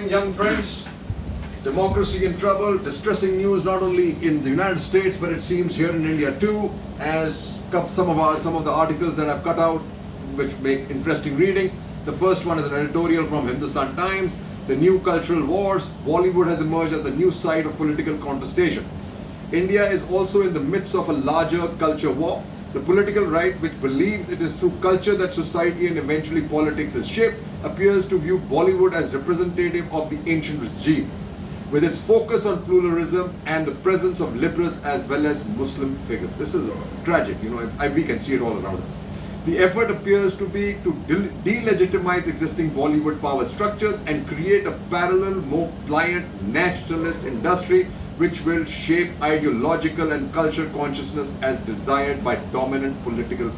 morning, young friends. Democracy in trouble, distressing news not only in the United States, but it seems here in India too, as some of the articles that I've cut out, which make interesting reading. The first one is an editorial from Hindustan Times. The new cultural wars. Bollywood has emerged as the new site of political contestation. India is also in the midst of a larger culture war. The political right, which believes it is through culture that society and eventually politics is shaped, appears to view Bollywood as representative of the ancient regime, with its focus on pluralism and the presence of liberals as well as Muslim figures. This is tragic, we can see it all around us. The effort appears to be to delegitimize existing Bollywood power structures and create a parallel, more pliant nationalist industry which will shape ideological and cultural consciousness as desired by dominant political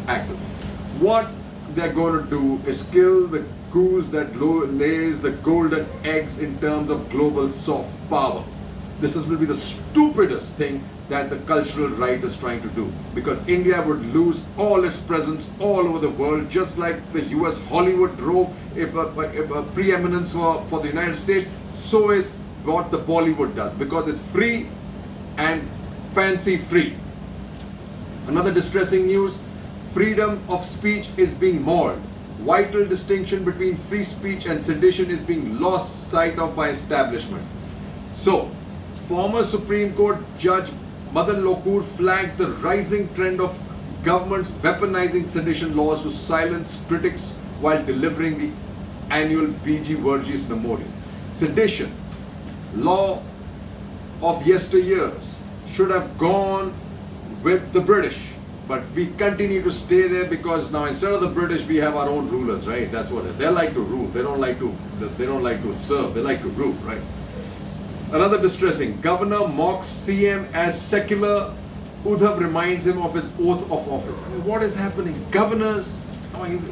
actors. What they're going to do is kill the goose that lays the golden eggs in terms of global soft power. This will be the stupidest thing that the cultural right is trying to do, because India would lose all its presence all over the world, just like the US Hollywood drove a preeminence for the United States. So is what the Bollywood does, because it's free and fancy free. Another distressing news: freedom of speech is being mauled. Vital distinction between free speech and sedition is being lost sight of by establishment. So, former Supreme Court Judge Madan Lokur flagged the rising trend of governments weaponizing sedition laws to silence critics while delivering the annual B.G. Verghese Memorial. Sedition, law of yesteryears, should have gone with the British, but we continue to stay there because now instead of the British we have our own rulers, right? That's what they like to rule. They don't like to serve. They like to rule, right? Another distressing: governor mocks CM as secular. Udhav reminds him of his oath of office. I mean, what is happening? Governors,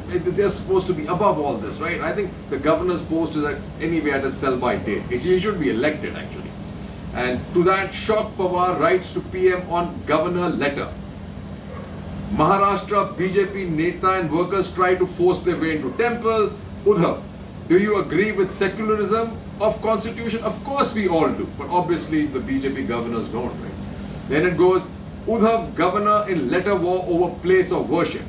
they're supposed to be above all this, right? I think the governor's post is anyway at a sell-by date. He should be elected actually. And to that, Shock Pawar writes to PM on governor letter. Maharashtra BJP Neta and workers try to force their way into temples. Udhav, do you agree with secularism of constitution? Of course we all do, but obviously the BJP governors don't, right? Then it goes, Udhav, governor in letter war over place of worship.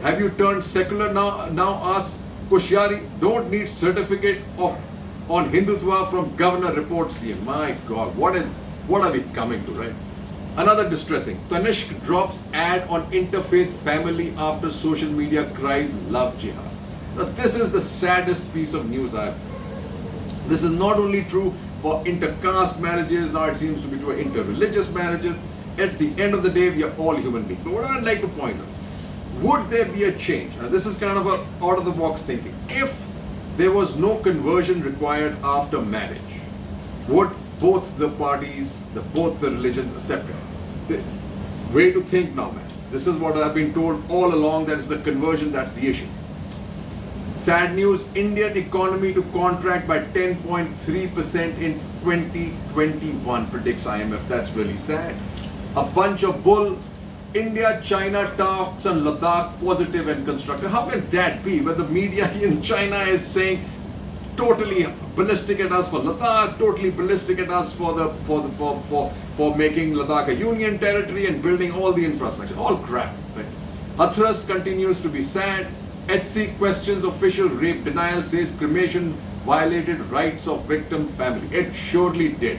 Have you turned secular now? Now asks Koshyari. Don't need certificate on Hindutva from governor, reports CM. My God, what are we coming to, right? Another distressing: Tanishq drops ad on interfaith family after social media cries love jihad. Now this is the saddest piece of news I've heard. This is not only true for intercaste marriages, now it seems to be true for interreligious marriages. At the end of the day, we are all human beings. But what I'd like to point out, would there be a change? Now this is kind of a out of the box thinking. If there was no conversion required after marriage, would both the parties, both the religions accept it? The way to think now, man. This is what I've been told all along, that is the conversion, that's the issue. Sad news: Indian economy to contract by 10.3% in 2021, predicts IMF. That's really sad. A bunch of bull. India-China talks on Ladakh positive and constructive. How can that be when the media in China is saying totally ballistic at us for Ladakh, totally ballistic at us for making Ladakh a union territory and building all the infrastructure? All crap, right? Hathras continues to be sad. HC questions official rape denial, says cremation violated rights of victim family. It surely did.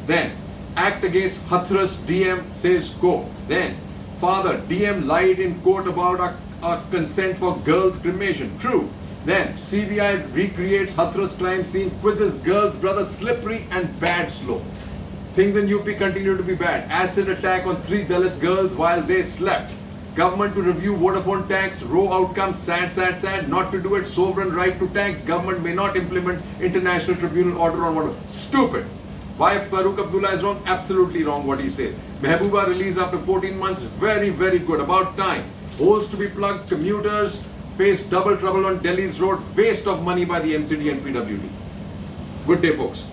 Then, act against Hathras, DM says go. Then, father, DM lied in court about a consent for girls' cremation. True. Then, CBI recreates Hathras crime scene, quizzes girls' brother slippery and bad slope. Things in UP continue to be bad. Acid attack on 3 Dalit girls while they slept. Government to review Vodafone tax, row outcome, sad, sad, sad. Not to do it, sovereign right to tax. Government may not implement international tribunal order on water. Stupid. Why Farooq Abdullah is wrong? Absolutely wrong what he says. Mehbooba release after 14 months, very, very good. About time. Holes to be plugged, commuters face double trouble on Delhi's road. Waste of money by the NCNA and PWD. Good day, folks.